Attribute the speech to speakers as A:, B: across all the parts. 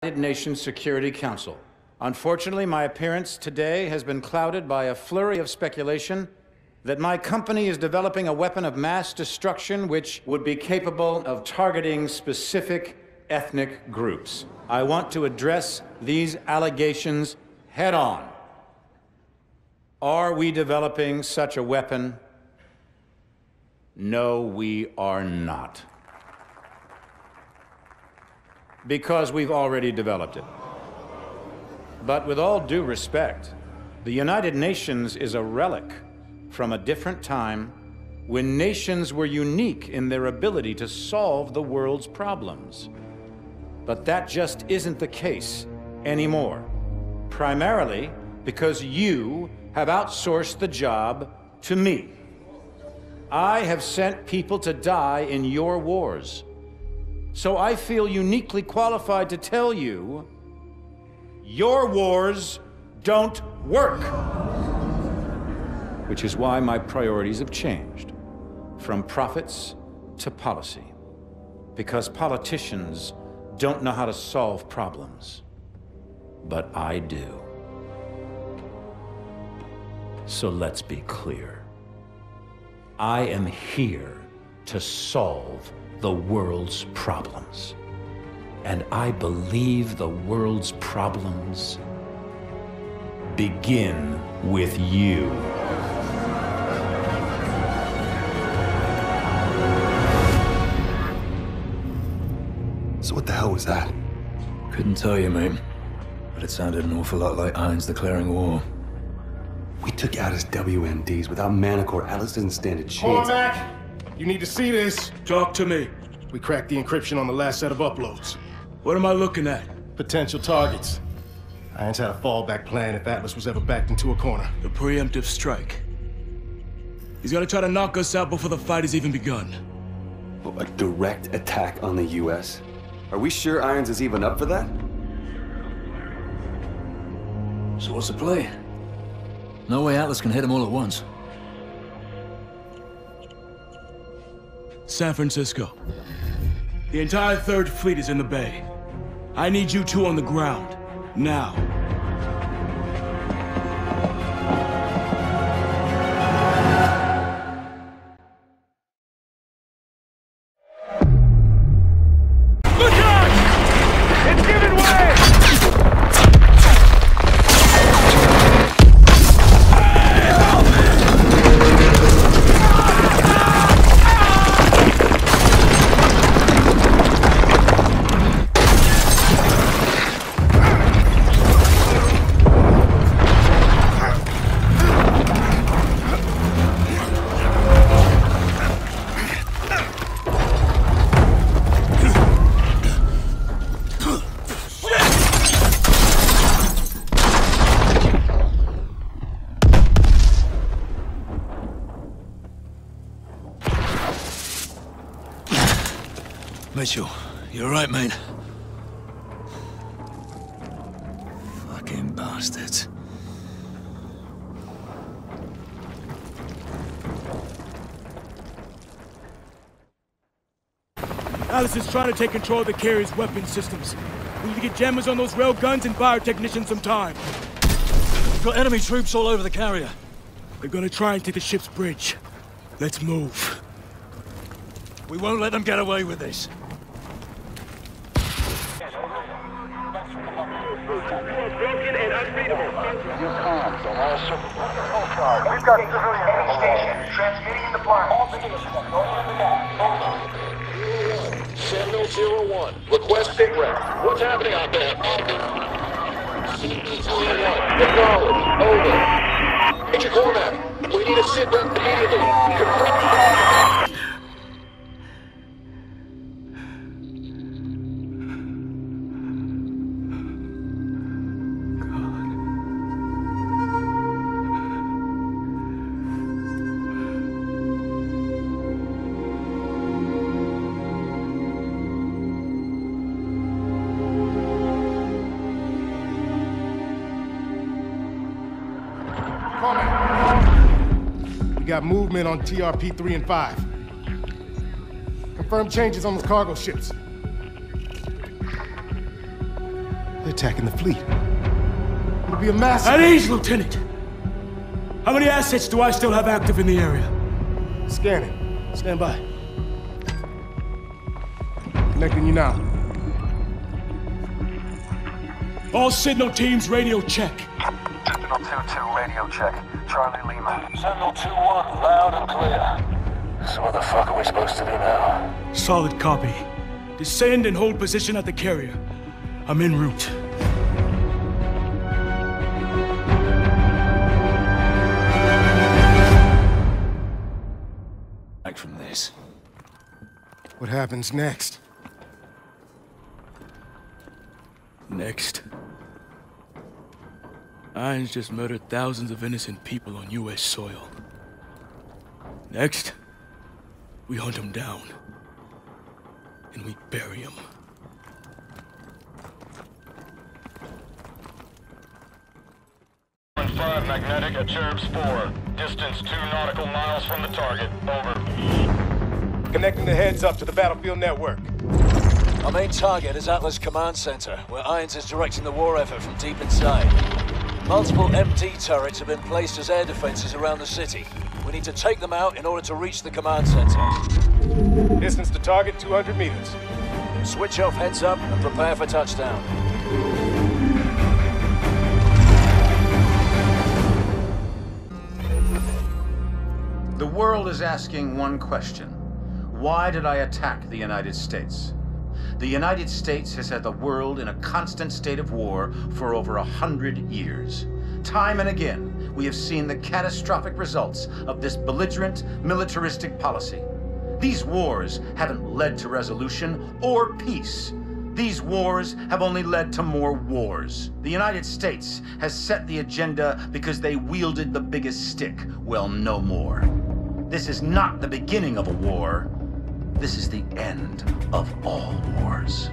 A: United Nations Security Council. Unfortunately, my appearance today has been clouded by a flurry of speculation that my company is developing a weapon of mass destruction which would be capable of targeting specific ethnic groups. I want to address these allegations head on. Are we developing such a weapon? No, we are not. Because we've already developed it. But with all due respect, the United Nations is a relic from a different time when nations were unique in their ability to solve the world's problems. But that just isn't the case anymore. Primarily because you have outsourced the job to me. I have sent people to die in your wars. So I feel uniquely qualified to tell you, your wars don't work. Which is why my priorities have changed from profits to policy. Because politicians don't know how to solve problems, but I do. So let's be clear. I am here to solve the world's problems. And I believe the world's problems begin with you.
B: So what the hell was that?
C: Couldn't tell you, mate. But it sounded an awful lot like Irons declaring war.
B: We took out his WMDs. Without Manticore, Atlas doesn't stand a chance.
D: Hold on back! You need to see this.
E: Talk to me.
D: We cracked the encryption on the last set of uploads.
E: What am I looking at?
D: Potential targets. Irons had a fallback plan if Atlas was ever backed into a corner.
E: A preemptive strike. He's gonna try to knock us out before the fight has even begun.
B: Well, a direct attack on the US? Are we sure Irons is even up for that?
C: So what's the play? No way Atlas can hit them all at once.
E: San Francisco. The entire 3rd Fleet is in the bay. I need you two on the ground. Now.
F: Look out! It's giving way!
C: Mitchell, you're right, mate. Fucking bastards.
E: Alice is trying to take control of the carrier's weapon systems. We need to get jammers on those rail guns and fire technicians some time.
C: We've got enemy troops all over the carrier.
E: They're gonna try and take the ship's bridge. Let's move.
C: We won't let them get away with this.
F: Broken and unreadable. Use comms on all surface. We've got civilian enemy station. Transmitting the plan. All stations. Sentinel 01. Request sitrep. What's happening out there? CE-1. Acknowledge. Over. Major Cormac. We need a sitrep immediately. Confirm.
D: We got movement on TRP 3 and 5. Confirm changes on the cargo ships. They're attacking the fleet. It'll be a massive...
E: At ease, Lieutenant! How many assets do I still have active in the area?
D: Scanning. Stand by. Connecting you now.
E: All signal teams, radio check.
G: Signal 2-2, radio check. Charlie Lima. Signal 2-1, loud and clear. So what the fuck are we supposed to do now?
E: Solid copy. Descend and hold position at the carrier. I'm en route.
C: Back from this.
D: What happens next?
E: Next. Irons just murdered thousands of innocent people on U.S. soil. Next, we hunt them down. And we bury them.
H: Five magnetic at Cherubs 4. Distance 2 nautical miles from the target. Over.
D: Connecting the heads up to the battlefield network.
I: Our main target is Atlas Command Center, where Irons is directing the war effort from deep inside. Multiple MD turrets have been placed as air defenses around the city. We need to take them out in order to reach the command center.
D: Distance to target, 200 meters.
I: Switch off heads up and prepare for touchdown.
A: The world is asking one question. Why did I attack the United States? The United States has had the world in a constant state of war for over 100 years. Time and again, we have seen the catastrophic results of this belligerent, militaristic policy. These wars haven't led to resolution or peace. These wars have only led to more wars. The United States has set the agenda because they wielded the biggest stick. Well, no more. This is not the beginning of a war. This is the end of all wars.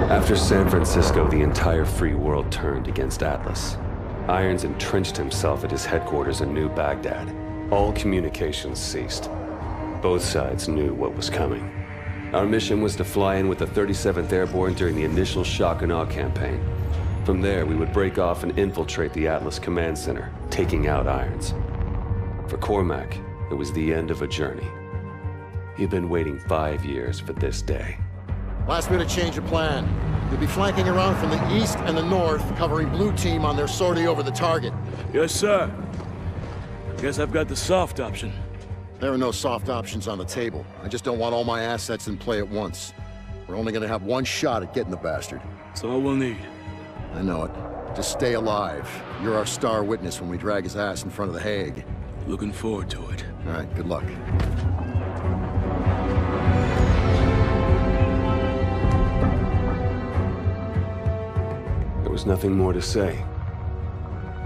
B: After San Francisco, the entire free world turned against Atlas. Irons entrenched himself at his headquarters in New Baghdad. All communications ceased. Both sides knew what was coming. Our mission was to fly in with the 37th Airborne during the initial shock and awe campaign. From there, we would break off and infiltrate the Atlas Command Center, taking out Irons. For Cormac, it was the end of a journey. He'd been waiting 5 years for this day.
J: Last minute change of plan. You'll be flanking around from the east and the north, covering blue team on their sortie over the target.
E: Yes, sir. Guess I've got the soft option.
J: There are no soft options on the table. I just don't want all my assets in play at once. We're only gonna have one shot at getting the bastard.
E: That's all we'll need.
J: I know it. Just stay alive. You're our star witness when we drag his ass in front of the Hague.
E: Looking forward to it.
J: All right, good luck.
B: There was nothing more to say.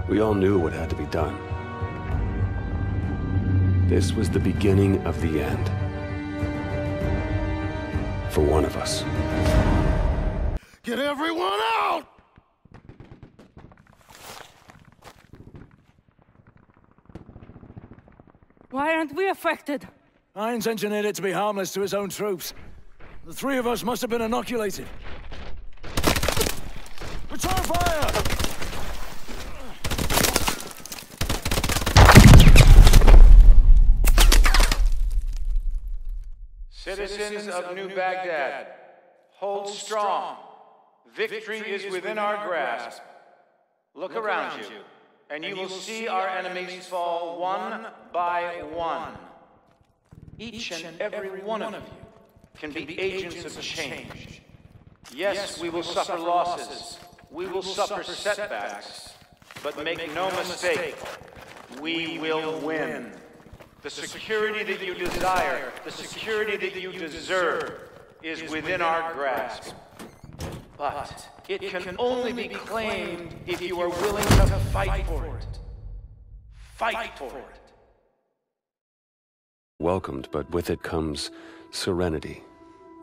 B: We all knew what had to be done. This was the beginning of the end. For one of us.
J: Get everyone out!
K: Why aren't we affected?
I: Irons engineered it to be harmless to his own troops. The three of us must have been inoculated. Return fire!
A: Citizens of New Baghdad, hold strong. Victory is within our grasp. Look around you, and you will see our enemies fall one by one. Each and every one of you can be agents of change. Yes, we will suffer losses. We will suffer setbacks. But make no mistake, we will win. The security that you desire, the security that you deserve, is within our grasp. But it can only be claimed if you are willing to fight for it. Fight for it.
B: Welcomed, but with it comes serenity,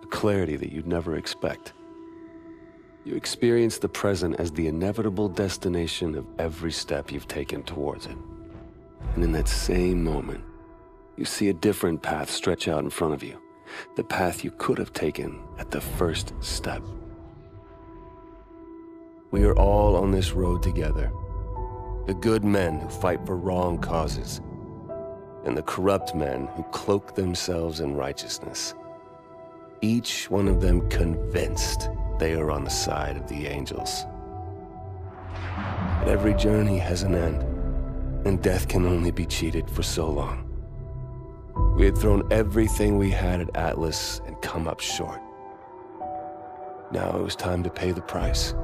B: a clarity that you'd never expect. You experience the present as the inevitable destination of every step you've taken towards it. And in that same moment, you see a different path stretch out in front of you, the path you could have taken at the first step. We are all on this road together. The good men who fight for wrong causes, and the corrupt men who cloak themselves in righteousness. Each one of them convinced they are on the side of the angels. But every journey has an end, and death can only be cheated for so long. We had thrown everything we had at Atlas and come up short. Now it was time to pay the price.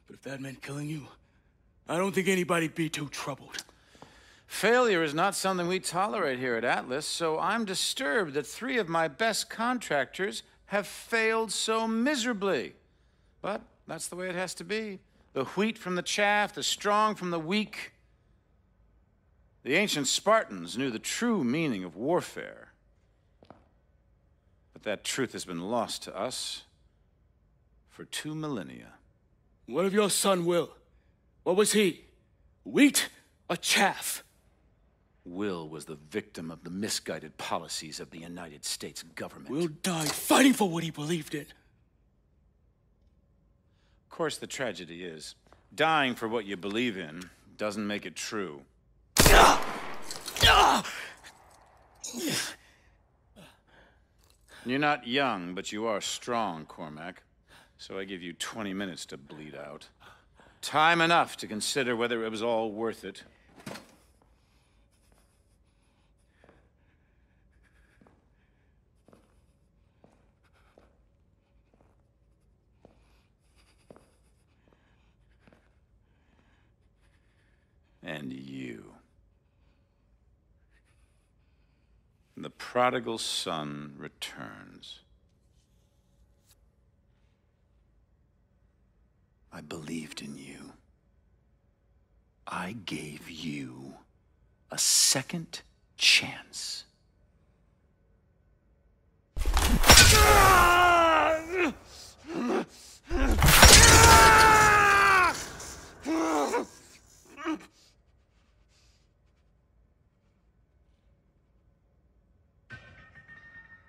E: But if that meant killing you, I don't think anybody'd be too troubled.
A: Failure is not something we tolerate here at Atlas, so I'm disturbed that 3 of my best contractors have failed so miserably. But that's the way it has to be. The wheat from the chaff, the strong from the weak. The ancient Spartans knew the true meaning of warfare. But that truth has been lost to us for 2 millennia.
E: What of your son, Will? What was he? Wheat or chaff?
A: Will was the victim of the misguided policies of the United States government.
E: Will died fighting for what he believed in.
A: Of course, the tragedy is, dying for what you believe in doesn't make it true. You're not young, but you are strong, Cormac. So I give you 20 minutes to bleed out. Time enough to consider whether it was all worth it. And you. The prodigal son returns. I believed in you. I gave you a second chance.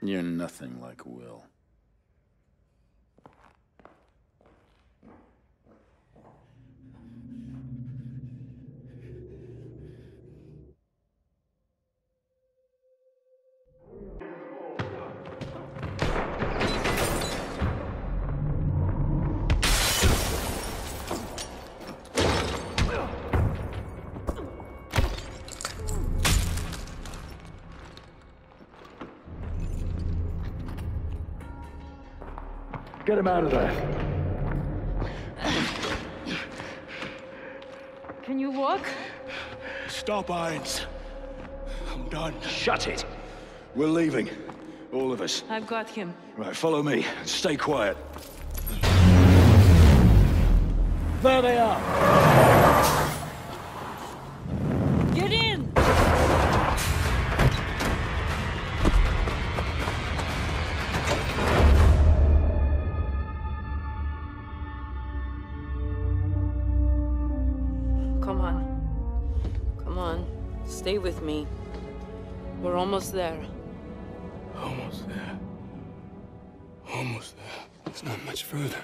A: You're nothing like Will.
C: Get him out of there.
K: Can you walk?
E: Stop, Irons. I'm done.
I: Shut it. We're leaving. All of us.
K: I've got him.
I: Right, follow me. Stay quiet.
E: There they are.
K: Get in! Come on. Come on. Stay with me. We're almost there.
E: Almost there. Almost there.
B: It's not much further.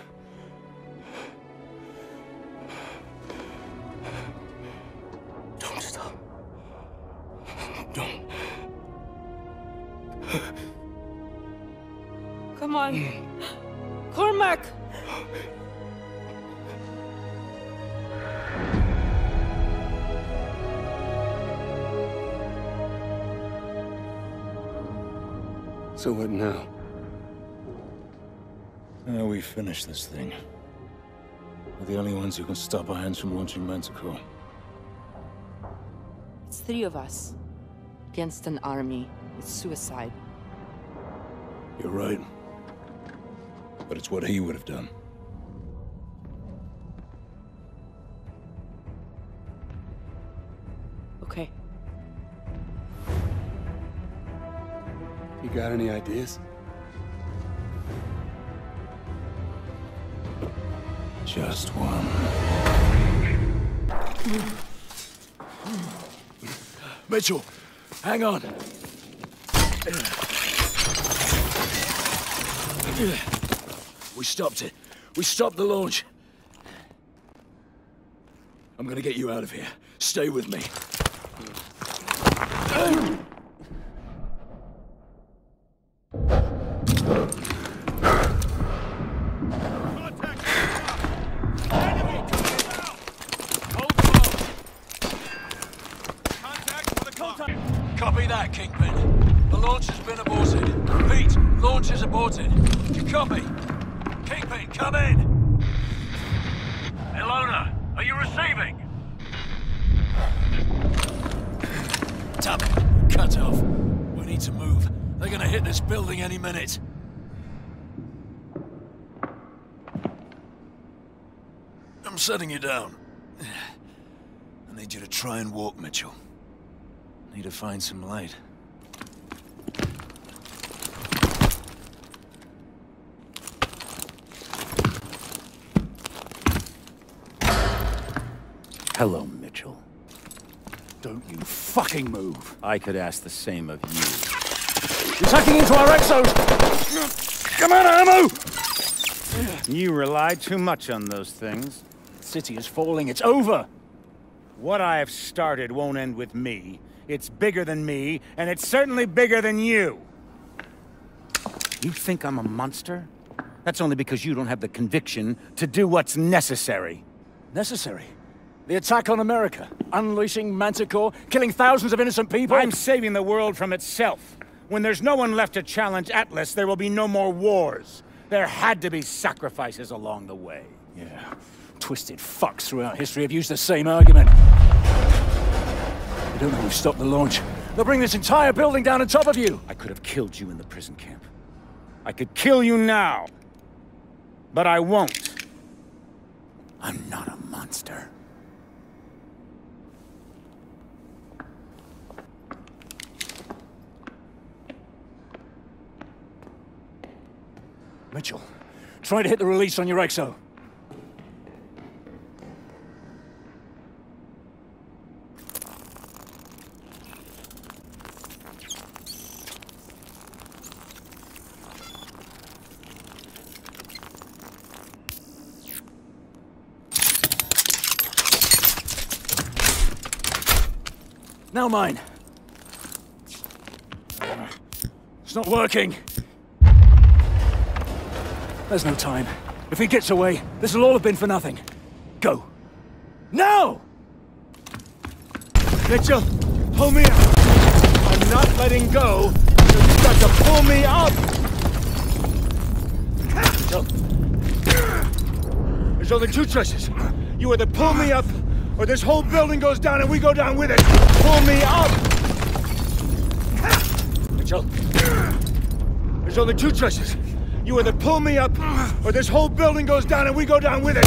E: Don't stop. Don't.
K: Come on. Cormac!
B: So what now?
C: Now we finish this thing. We're the only ones who can stop Irons from launching Manticore.
K: It's 3 of us. Against an army. It's suicide.
C: You're right. But it's what he would have done.
K: Okay.
B: You got any ideas?
C: Just one.
I: Mitchell, hang on. We stopped it. We stopped the launch. I'm gonna get you out of here. Stay with me. Copy that, Kingpin. The launch has been aborted. Pete, launch is aborted. Copy. Kingpin, come in.
H: Ilona, are you receiving?
I: Tap. Cut off. We need to move. They're gonna hit this building any minute. I'm setting you down. I need you to try and walk, Mitchell. Need to find some light.
L: Hello, Mitchell.
I: Don't you fucking move.
L: I could ask the same of you.
I: You're tucking into our exos! Come on, ammo!
A: You rely too much on those things.
I: The city is falling. It's over.
A: What I have started won't end with me. It's bigger than me, and it's certainly bigger than you. You think I'm a monster? That's only because you don't have the conviction to do what's necessary.
I: Necessary? The attack on America, unleashing Manticore, killing thousands of innocent people?
A: I'm saving the world from itself. When there's no one left to challenge Atlas, there will be no more wars. There had to be sacrifices along the way.
I: Yeah. Twisted fucks throughout history have used the same argument. They don't know we've stopped the launch. They'll bring this entire building down on top of you!
A: I could have killed you in the prison camp. I could kill you now. But I won't. I'm not a monster.
I: Mitchell, try to hit the release on your exo. Now mine. It's not working. There's no time. If he gets away, this will all have been for nothing. Go. Now!
A: Mitchell, pull me up. I'm not letting go. You've got to pull me up.
I: Mitchell.
A: There's only two choices. You either pull me up, or this whole building goes down and we go down with it. Pull me up!
I: Mitchell.
A: There's only two choices. You either pull me up, or this whole building goes down and we go down with it.